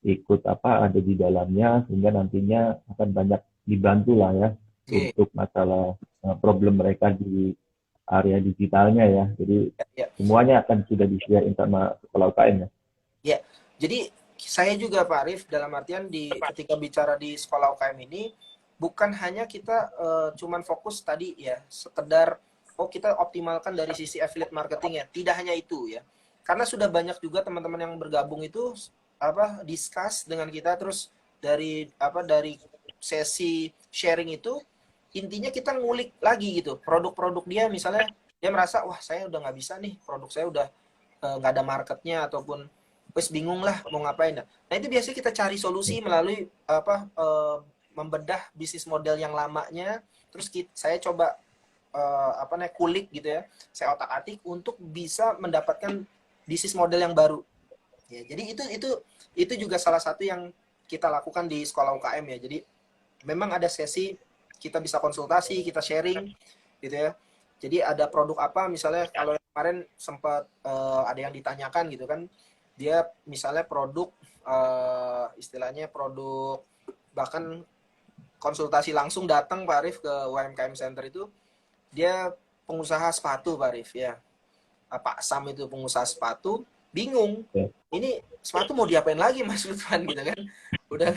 Speaker 2: ikut apa ada di dalamnya sehingga nantinya akan banyak dibantu lah ya
Speaker 1: Oke.
Speaker 2: untuk masalah problem mereka di area digitalnya ya. Jadi
Speaker 1: Ya, ya.
Speaker 2: semuanya akan sudah disediain sama sekolah UKM ya.
Speaker 1: Ya, jadi saya juga Pak Arif dalam artian ketika bicara di sekolah UKM ini bukan hanya kita cuman fokus tadi ya sekedar oh kita optimalkan dari sisi affiliate marketing ya, tidak hanya itu ya. Karena sudah banyak juga teman-teman yang bergabung itu apa discuss dengan kita, terus dari sesi sharing itu intinya kita ngulik lagi gitu produk-produk dia, misalnya dia merasa wah saya udah nggak bisa nih, produk saya udah nggak ada marketnya ataupun wes bingung lah mau ngapain. Nah itu biasanya kita cari solusi melalui membedah bisnis model yang lamanya, terus saya coba kulik gitu ya, saya otak-atik untuk bisa mendapatkan bisnis model yang baru. Ya, jadi itu juga salah satu yang kita lakukan di sekolah UKM ya. Jadi memang ada sesi kita bisa konsultasi, kita sharing gitu ya. Jadi ada produk apa misalnya, kalau kemarin sempat ada yang ditanyakan gitu kan, dia misalnya produk istilahnya produk, bahkan konsultasi langsung datang Pak Arif ke UMKM Center itu, dia pengusaha sepatu Pak Arif ya. Pak Sam itu pengusaha sepatu, bingung.
Speaker 2: Ya.
Speaker 1: Ini sepatu mau diapain lagi Mas Lutfan gitu kan. Udah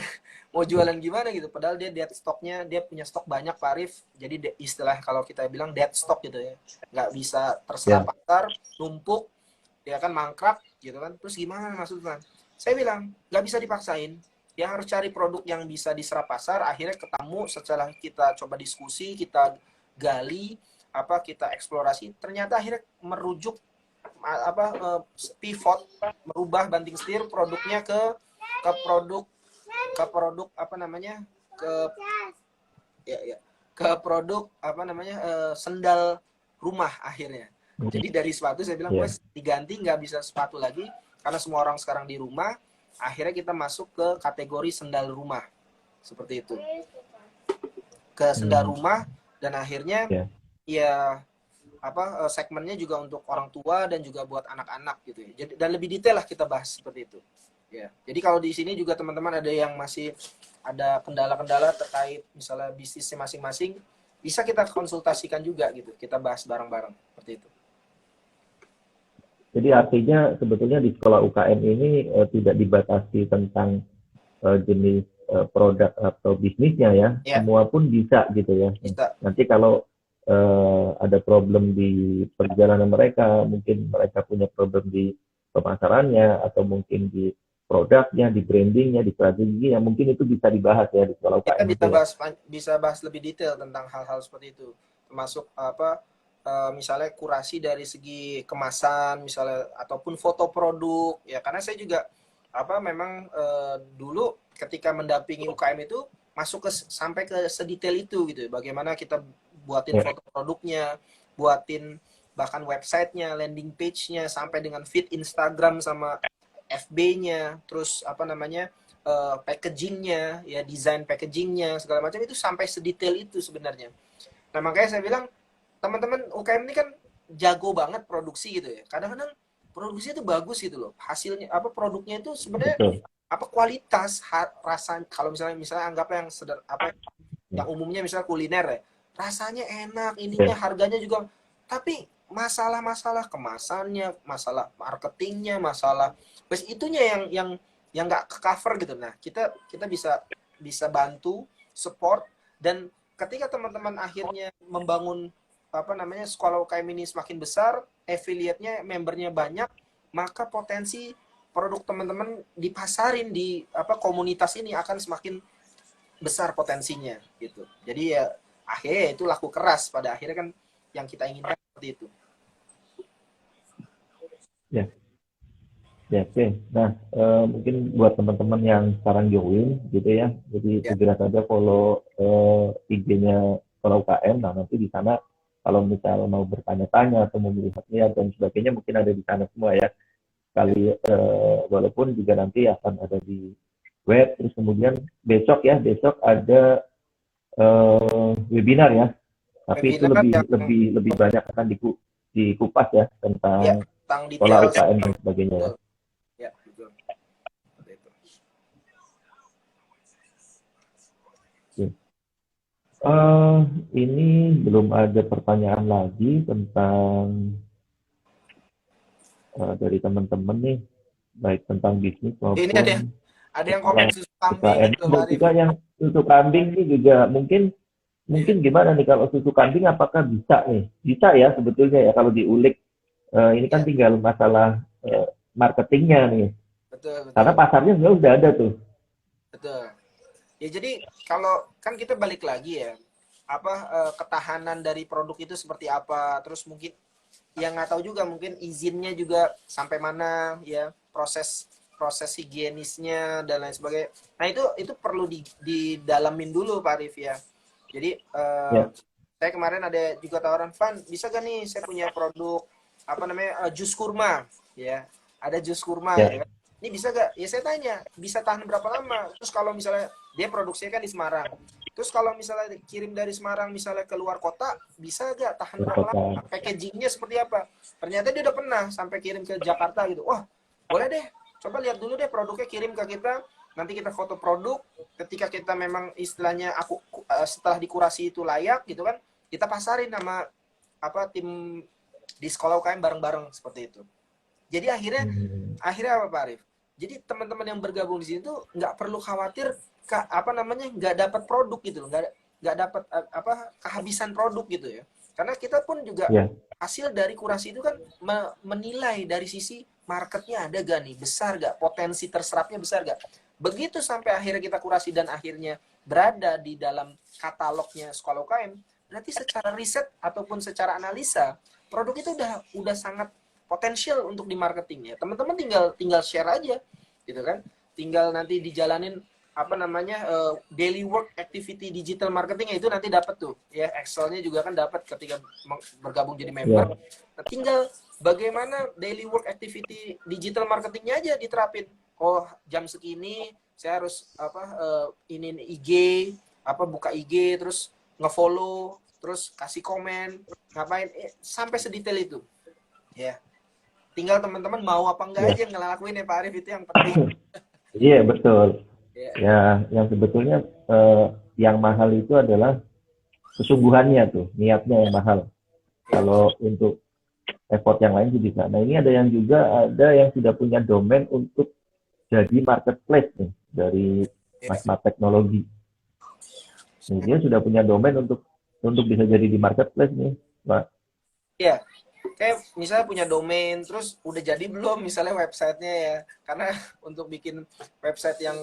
Speaker 1: mau jualan gimana gitu. Padahal dia dead stocknya, dia punya stok banyak Pak Arif. Jadi istilah kalau kita bilang dead stock gitu ya. Nggak bisa terserap
Speaker 2: Ya.
Speaker 1: pasar, numpuk, ya kan mangkrak gitu kan. Terus gimana Mas Lutfan? Saya bilang, nggak bisa dipaksain. Ya harus cari produk yang bisa diserap pasar. Akhirnya ketemu setelah kita coba diskusi, kita gali, kita eksplorasi, ternyata akhirnya merujuk pivot, merubah banting setir produknya ke produk ke ya, ya ke produk sendal rumah akhirnya. Jadi dari sepatu saya bilang wes diganti, nggak bisa sepatu lagi karena semua orang sekarang di rumah. Akhirnya kita masuk ke kategori sendal rumah seperti itu, ke sendal rumah, dan akhirnya ya segmennya juga untuk orang tua dan juga buat anak-anak gitu ya. Jadi dan lebih detail lah kita bahas seperti itu. Ya. Jadi kalau di sini juga teman-teman ada yang masih ada kendala-kendala terkait misalnya bisnisnya masing-masing, bisa kita konsultasikan juga gitu. Kita bahas bareng-bareng seperti itu.
Speaker 2: Jadi artinya sebetulnya di sekolah UKM ini tidak dibatasi tentang jenis produk atau bisnisnya ya, semua pun bisa gitu ya.
Speaker 1: Bisa.
Speaker 2: Nanti kalau ada problem di perjalanan mereka, mungkin mereka punya problem di pemasarannya atau mungkin di produknya, di brandingnya, di strateginya, mungkin itu bisa dibahas ya di sekolah UKM.
Speaker 1: Kita bisa bahas lebih detail tentang hal-hal seperti itu, termasuk misalnya kurasi dari segi kemasan misalnya, ataupun foto produk ya, karena saya juga memang dulu ketika mendampingi UKM itu masuk sampai ke sedetail itu gitu, bagaimana kita buatin foto produknya, buatin bahkan websitenya, landing page-nya, sampai dengan feed Instagram sama FB-nya, terus packagingnya ya, desain packagingnya segala macam, itu sampai sedetail itu sebenarnya. Nah makanya saya bilang teman-teman UKM ini kan jago banget produksi gitu ya. Kadang-kadang produksi itu bagus gitu loh. Hasilnya produknya itu sebenarnya kualitas, rasa, kalau misalnya anggapnya yang umumnya misalnya kuliner ya. Rasanya enak, ininya harganya juga. Tapi masalah-masalah kemasannya, masalah marketingnya, masalah itunya yang nggak ke cover gitu. Nah, kita bisa bantu, support, dan ketika teman-teman akhirnya membangun sekolah UKM ini semakin besar, affiliate-nya, membernya banyak, maka potensi produk teman-teman dipasarin di komunitas ini akan semakin besar potensinya gitu. Jadi ya akhirnya itu laku keras pada akhirnya kan yang kita inginkan seperti itu.
Speaker 2: Ya. Ya, oke. Nah, mungkin buat teman-teman yang sekarang join gitu ya, jadi segera saja follow IG-nya sekolah UKM. Nah, nanti di sana kalau misalnya mau bertanya-tanya atau mau melihat-lihat dan sebagainya, mungkin ada di sana semua ya. Kali walaupun juga nanti akan ada di web. Terus kemudian besok ada webinar ya. Tapi webinar itu lebih banyak akan dikupas ya tentang sekolah UKM dan sebagainya ya.
Speaker 1: Ya, betul.
Speaker 2: Ini belum ada pertanyaan lagi tentang dari teman-teman nih, baik tentang bisnis maupun
Speaker 1: ini ada yang komen susu kambing.
Speaker 2: Juga yang susu kambing ini juga mungkin gimana nih kalau susu kambing, apakah bisa nih? Bisa ya sebetulnya ya kalau diulik. Ini kan tinggal masalah marketingnya nih.
Speaker 1: Betul.
Speaker 2: Karena pasarnya sebenarnya udah ada tuh.
Speaker 1: Betul. Ya jadi kalau kan kita balik lagi ya, ketahanan dari produk itu seperti apa, terus mungkin yang nggak tahu juga mungkin izinnya juga sampai mana ya, proses proses higienisnya dan lain sebagainya. Nah itu perlu didalamin dulu Pak Arif ya. Jadi
Speaker 2: Ya.
Speaker 1: saya kemarin ada juga tawaran, Van, bisa gak nih saya punya produk apa namanya jus kurma ya, ada jus kurma
Speaker 2: Ya.
Speaker 1: ya kan. Ini bisa gak? Ya saya tanya, bisa tahan berapa lama? Terus kalau misalnya dia produksinya kan di Semarang, terus kalau misalnya kirim dari Semarang misalnya ke luar kota, bisa gak tahan berapa lama? Packagingnya seperti apa? Ternyata dia udah pernah sampai kirim ke Jakarta gitu. Wah, boleh deh, coba lihat dulu deh produknya, kirim ke kita, nanti kita foto produk. Ketika kita memang istilahnya setelah dikurasi itu layak gitu kan, kita pasarin sama apa tim di sekolah UKM bareng-bareng seperti itu. Jadi akhirnya apa Pak Arif? Jadi teman-teman yang bergabung di sini tuh nggak perlu khawatir apa namanya nggak dapat produk gitu, nggak dapat apa kehabisan produk gitu ya. Karena kita pun juga
Speaker 2: Ya.
Speaker 1: hasil dari kurasi itu kan menilai dari sisi marketnya ada gak nih, besar gak, potensi terserapnya besar gak. Begitu sampai akhirnya kita kurasi dan akhirnya berada di dalam katalognya sekolah UKM, berarti secara riset ataupun secara analisa produk itu udah sangat potensial untuk di marketing ya. Teman-teman tinggal share aja gitu kan. Tinggal nanti dijalanin apa namanya daily work activity digital marketing itu nanti dapat tuh ya, Excel-nya juga kan dapat ketika bergabung jadi member. Nah, tinggal bagaimana daily work activity digital marketingnya aja diterapin. Oh, jam segini saya harus apa ini IG, apa buka IG terus ngefollow, terus kasih komen, ngapain sampai sedetail itu. Ya. Tinggal teman-teman mau apa enggak aja ngelakuin ya Pak Arif, itu yang penting.
Speaker 2: Iya, betul. Ya, yang sebetulnya yang mahal itu adalah kesungguhannya tuh, niatnya yang mahal. Kalau untuk effort yang lain sih bisa. Nah, ini ada yang sudah punya domain untuk jadi marketplace nih dari Mas Teknologi. Nih, dia sudah punya domain untuk bisa jadi di marketplace nih, Pak.
Speaker 1: Iya. Kayak misalnya punya domain, terus udah jadi belum misalnya websitenya ya. Karena untuk bikin website yang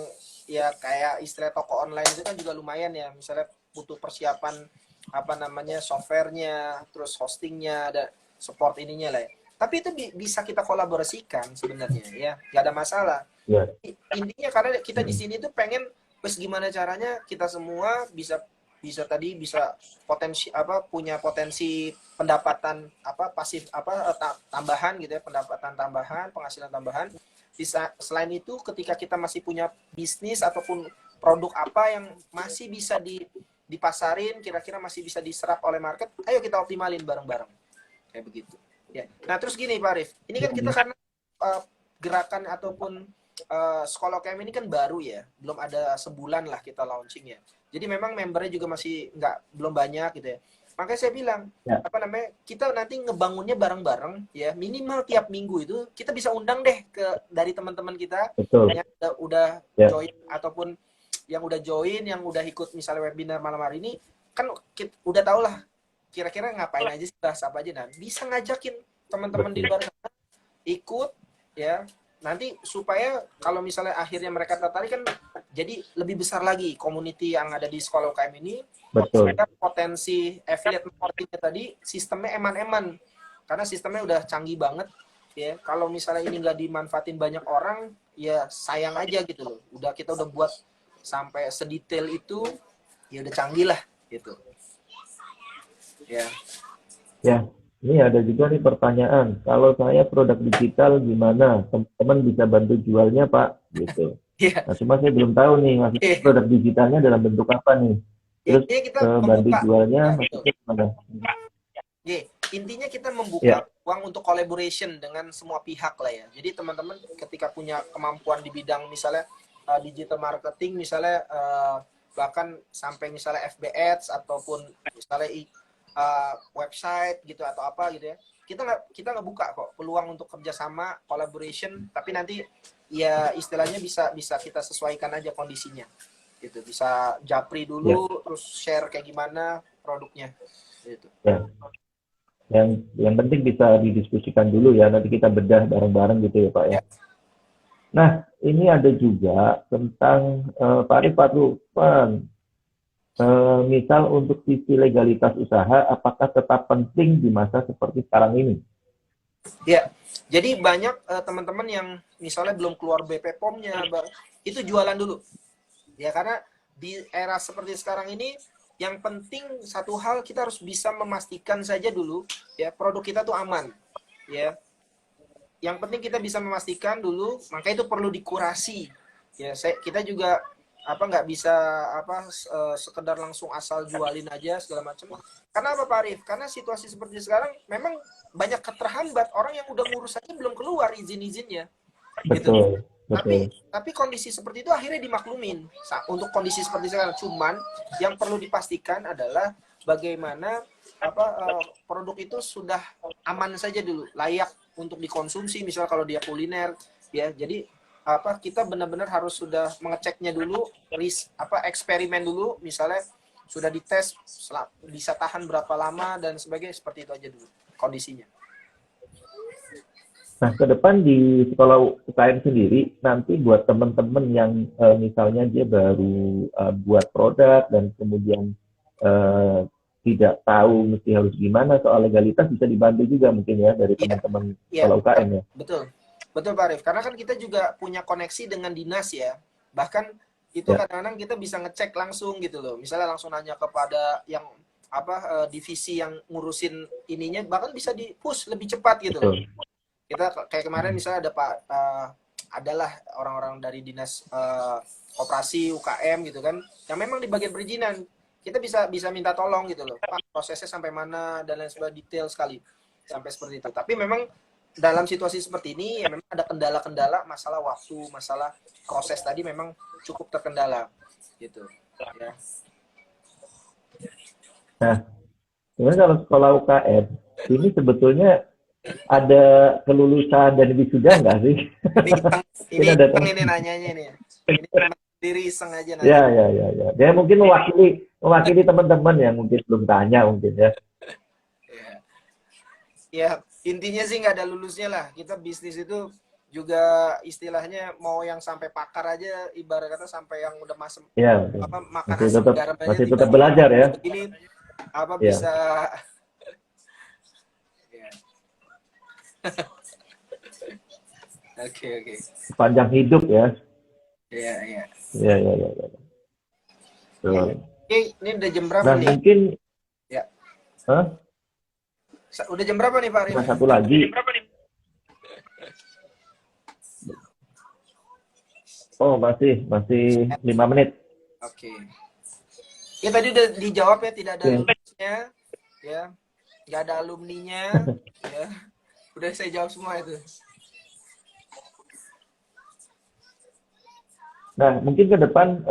Speaker 1: ya kayak istilah toko online itu kan juga lumayan ya. Misalnya butuh persiapan apa namanya softwarenya, terus hostingnya, ada support ininya lah ya. Tapi itu bisa kita kolaborasikan sebenarnya ya, nggak ada masalah.
Speaker 2: Ya.
Speaker 1: Intinya karena kita di sini tuh pengen gimana caranya kita semua bisa potensi apa punya potensi pendapatan apa pasif apa tambahan gitu ya, pendapatan tambahan, penghasilan tambahan. Bisa selain itu ketika kita masih punya bisnis ataupun produk apa yang masih bisa dipasarin, kira-kira masih bisa diserap oleh market, ayo kita optimalin bareng-bareng. Kayak begitu. Ya. Nah, terus gini Pak Arif, ini kan kita karena gerakan ataupun sekolah UKM ini kan baru ya, belum ada sebulan lah kita launching ya. Jadi memang membernya juga masih belum banyak gitu ya. Makanya saya bilang apa namanya kita nanti ngebangunnya bareng-bareng ya, minimal tiap minggu itu kita bisa undang deh dari teman-teman kita.
Speaker 2: Betul.
Speaker 1: Yang udah join ataupun yang udah join, yang udah ikut misalnya webinar malam hari ini kan kita udah tau lah kira-kira ngapain aja sih, bahas apa aja. Nah, bisa ngajakin teman-teman di luar sana ikut ya. Nanti supaya kalau misalnya akhirnya mereka tertarik kan jadi lebih besar lagi community yang ada di sekolah UKM ini.
Speaker 2: Betul.
Speaker 1: Supaya potensi affiliate marketingnya tadi sistemnya eman-eman. Karena sistemnya udah canggih banget ya. Kalau misalnya ini nggak dimanfaatin banyak orang, ya sayang aja gitu loh. Kita udah buat sampai sedetail itu, ya udah canggih lah gitu. Ya.
Speaker 2: Ya. Ini ada juga nih pertanyaan, kalau saya produk digital gimana? Teman-teman bisa bantu jualnya Pak? Gitu. Nah, cuma saya belum tahu nih, maksudnya produk digitalnya dalam bentuk apa nih? Terus kita bantu jualnya maksudnya gimana?
Speaker 1: Intinya kita membuka ruang untuk collaboration dengan semua pihak lah ya. Jadi teman-teman ketika punya kemampuan di bidang misalnya digital marketing, misalnya bahkan sampai misalnya FB Ads ataupun misalnya website gitu atau apa gitu ya, kita nggak buka kok peluang untuk kerjasama collaboration, tapi nanti ya istilahnya bisa kita sesuaikan aja kondisinya gitu, bisa japri dulu terus share kayak gimana produknya gitu.
Speaker 2: Yang penting bisa didiskusikan dulu ya, nanti kita bedah bareng-bareng gitu ya Pak ya. Nah, ini ada juga tentang Pak Arif Patrupan. Misal untuk sisi legalitas usaha, apakah tetap penting di masa seperti sekarang ini?
Speaker 1: Ya, jadi banyak teman-teman yang misalnya belum keluar BP POM-nya, itu jualan dulu. Ya, karena di era seperti sekarang ini, yang penting satu hal kita harus bisa memastikan saja dulu, ya produk kita tuh aman, ya. Yang penting kita bisa memastikan dulu, maka itu perlu dikurasi. Ya, kita juga apa nggak bisa apa sekedar langsung asal jualin aja segala macam. Karena apa Pak Arif? Karena situasi seperti sekarang memang banyak keterhambat, orang yang udah ngurus aja belum keluar izin-izinnya gitu.
Speaker 2: Betul, betul.
Speaker 1: Tapi kondisi seperti itu akhirnya dimaklumin untuk kondisi seperti sekarang. Cuman yang perlu dipastikan adalah bagaimana produk itu sudah aman saja dulu, layak untuk dikonsumsi. Misal kalau dia kuliner, ya. Jadi kita benar-benar harus sudah mengeceknya dulu, eksperimen dulu, misalnya sudah dites bisa tahan berapa lama dan sebagainya, seperti itu aja dulu kondisinya.
Speaker 2: Nah, ke depan di sekolah UKM sendiri, nanti buat teman-teman yang misalnya dia baru buat produk dan kemudian tidak tahu mesti harus gimana soal legalitas, bisa dibantu juga mungkin ya dari teman-teman sekolah UKM ya.
Speaker 1: Betul, betul Pak Arif. Karena kan kita juga punya koneksi dengan dinas ya. Bahkan itu kadang-kadang kita bisa ngecek langsung gitu loh. Misalnya langsung nanya kepada yang divisi yang ngurusin ininya, bahkan bisa di-push lebih cepat gitu loh. Kita kayak kemarin misalnya adalah orang-orang dari dinas koperasi UKM gitu kan, yang memang di bagian perizinan, kita bisa minta tolong gitu loh, Pak, prosesnya sampai mana dan lain sebagainya, detail sekali sampai seperti itu. Tapi memang dalam situasi seperti ini ya memang ada kendala-kendala, masalah waktu, masalah proses tadi memang cukup terkendala gitu ya.
Speaker 2: Nah, sebenarnya kalau sekolah UKM ini sebetulnya ada kelulusan dan wisuda nggak sih?
Speaker 1: Ini nanyanya nih. Ini diri iseng aja nanya.
Speaker 2: Ya. Dia mungkin mewakili teman-teman yang mungkin belum tanya mungkin ya.
Speaker 1: Ya, intinya sih nggak ada lulusnya lah. Kita bisnis itu juga istilahnya mau yang sampai pakar aja, ibarat kata sampai yang udah makan
Speaker 2: masih tetap, masih tetap belajar ya.
Speaker 1: Ini bisa Oke.
Speaker 2: Panjang hidup ya.
Speaker 1: Iya.
Speaker 2: Iya.
Speaker 1: Ini udah jam berapa nih?
Speaker 2: Mungkin
Speaker 1: ya. Udah jam berapa nih Pak Arif?
Speaker 2: Satu lagi. Oh, masih 5 menit.
Speaker 1: Oke. Ya tadi udah dijawab ya, tidak ada lulusnya, ya. Nggak ada alumninya, ya. Udah saya jawab semua itu.
Speaker 2: Nah, mungkin ke depan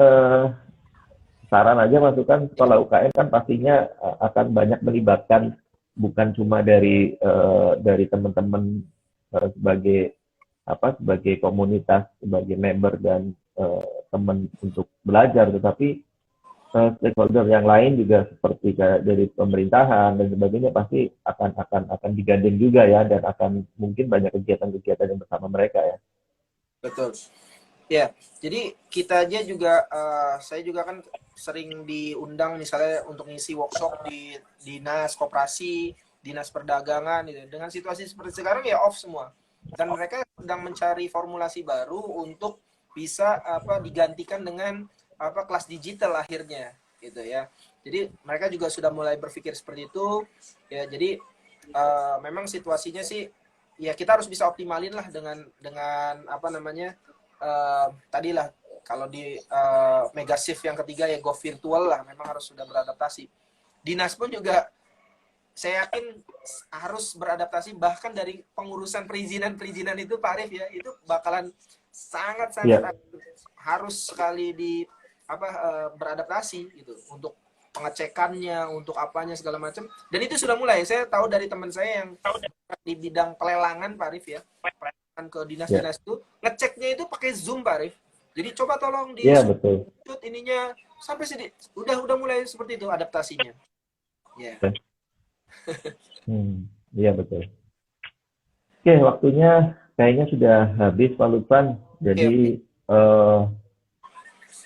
Speaker 2: saran aja masukan sekolah UKM kan pastinya akan banyak melibatkan bukan cuma dari teman-teman sebagai komunitas, sebagai member dan teman untuk belajar, tetapi stakeholder yang lain juga seperti dari pemerintahan dan sebagainya pasti akan digandeng juga ya, dan akan mungkin banyak kegiatan-kegiatan yang bersama mereka ya.
Speaker 1: Betul. Ya, jadi kita aja juga, saya juga kan sering diundang misalnya untuk ngisi workshop di dinas koperasi, dinas perdagangan gitu. Dengan situasi seperti sekarang ya off semua. Dan mereka sedang mencari formulasi baru untuk bisa digantikan dengan kelas digital akhirnya gitu ya. Jadi mereka juga sudah mulai berpikir seperti itu ya. Jadi memang situasinya sih ya kita harus bisa optimalin lah dengan tadilah kalau di mega shift yang ketiga ya go virtual lah, memang harus sudah beradaptasi. Dinas pun juga saya yakin harus beradaptasi, bahkan dari pengurusan perizinan itu Pak Arif ya, itu bakalan sangat harus sekali beradaptasi gitu untuk pengecekannya, untuk apanya segala macam. Dan itu sudah mulai. Saya tahu dari teman saya yang di bidang pelelangan Pak Arif ya, ke dinas-dinas itu ngeceknya itu pakai Zoom Pak Arif. Jadi coba tolong di shoot ininya sampai udah mulai seperti itu adaptasinya. Ya.
Speaker 2: Iya betul. Oke, waktunya kayaknya sudah habis Pak Lutfan. Jadi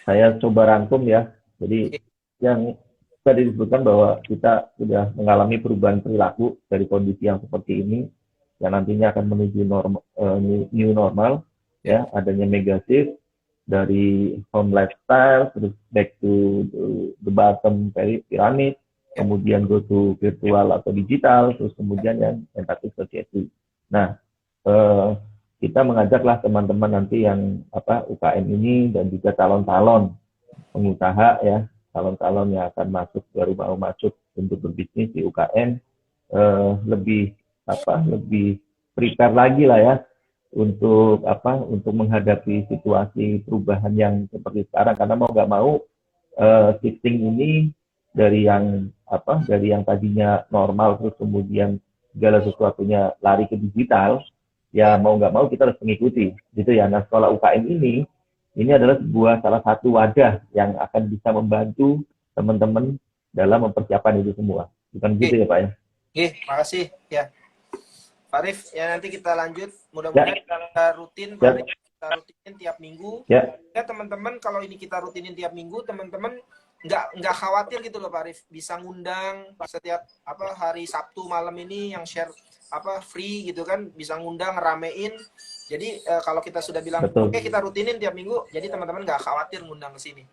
Speaker 2: saya coba rangkum ya. Jadi yang tadi disebutkan bahwa kita sudah mengalami perubahan perilaku dari kondisi yang seperti ini. yang nantinya akan menuju new normal, ya, adanya mega shift dari home lifestyle, terus back to the bottom pyramid, kemudian go to virtual atau digital, terus kemudian yang tentatif society. Nah, kita mengajaklah teman-teman nanti yang UKM ini dan juga calon-calon pengusaha ya, calon-calon yang akan masuk, baru mau masuk untuk berbisnis di UKM, lebih prepare lagi lah ya untuk menghadapi situasi perubahan yang seperti sekarang, karena mau nggak mau shifting ini dari yang tadinya normal terus kemudian segala sesuatunya lari ke digital, ya mau nggak mau kita harus mengikuti gitu ya. Nah, sekolah UKM ini adalah salah satu wadah yang akan bisa membantu teman-teman dalam mempersiapkan itu semua, bukan gitu ya Pak ya?
Speaker 1: Makasih ya Pak Arif, ya nanti kita lanjut, mudah-mudahan kita rutin Pak Arif, kita rutinin tiap minggu ya teman-teman. Kalau ini kita rutinin tiap minggu, teman-teman nggak khawatir gitu loh Pak Arif, bisa ngundang setiap hari Sabtu malam ini yang share free gitu kan, bisa ngundang, ngeramein. Jadi kalau kita sudah bilang oke, kita rutinin tiap minggu, jadi teman-teman nggak khawatir ngundang ke sini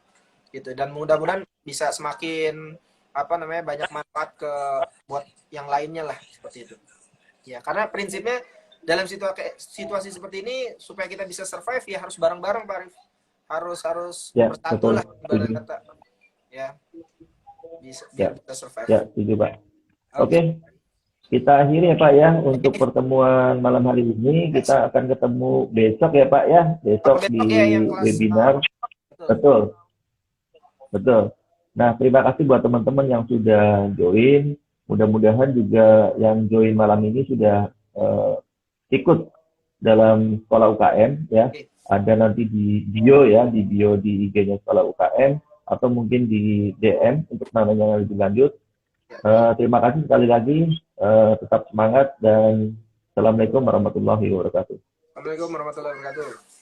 Speaker 1: gitu. Dan mudah-mudahan bisa semakin banyak manfaat buat yang lainnya lah, seperti itu ya. Karena prinsipnya dalam situasi seperti ini, supaya kita bisa survive ya harus bareng-bareng Pak Arif, harus bersatu lah ibarat kata ya, biar bisa survive
Speaker 2: ya. Setuju Pak. Oke. Kita akhiri ya Pak ya untuk pertemuan malam hari ini. Kita akan ketemu besok ya Pak ya, besok di webinar. Betul. Nah, terima kasih buat teman-teman yang sudah join. Mudah-mudahan juga yang join malam ini sudah ikut dalam sekolah UKM ya. Ada nanti di bio di IG-nya sekolah UKM, atau mungkin di DM untuk nanya lebih lanjut. Terima kasih sekali lagi. Tetap semangat dan Assalamualaikum warahmatullahi wabarakatuh.
Speaker 1: Assalamualaikum warahmatullahi wabarakatuh.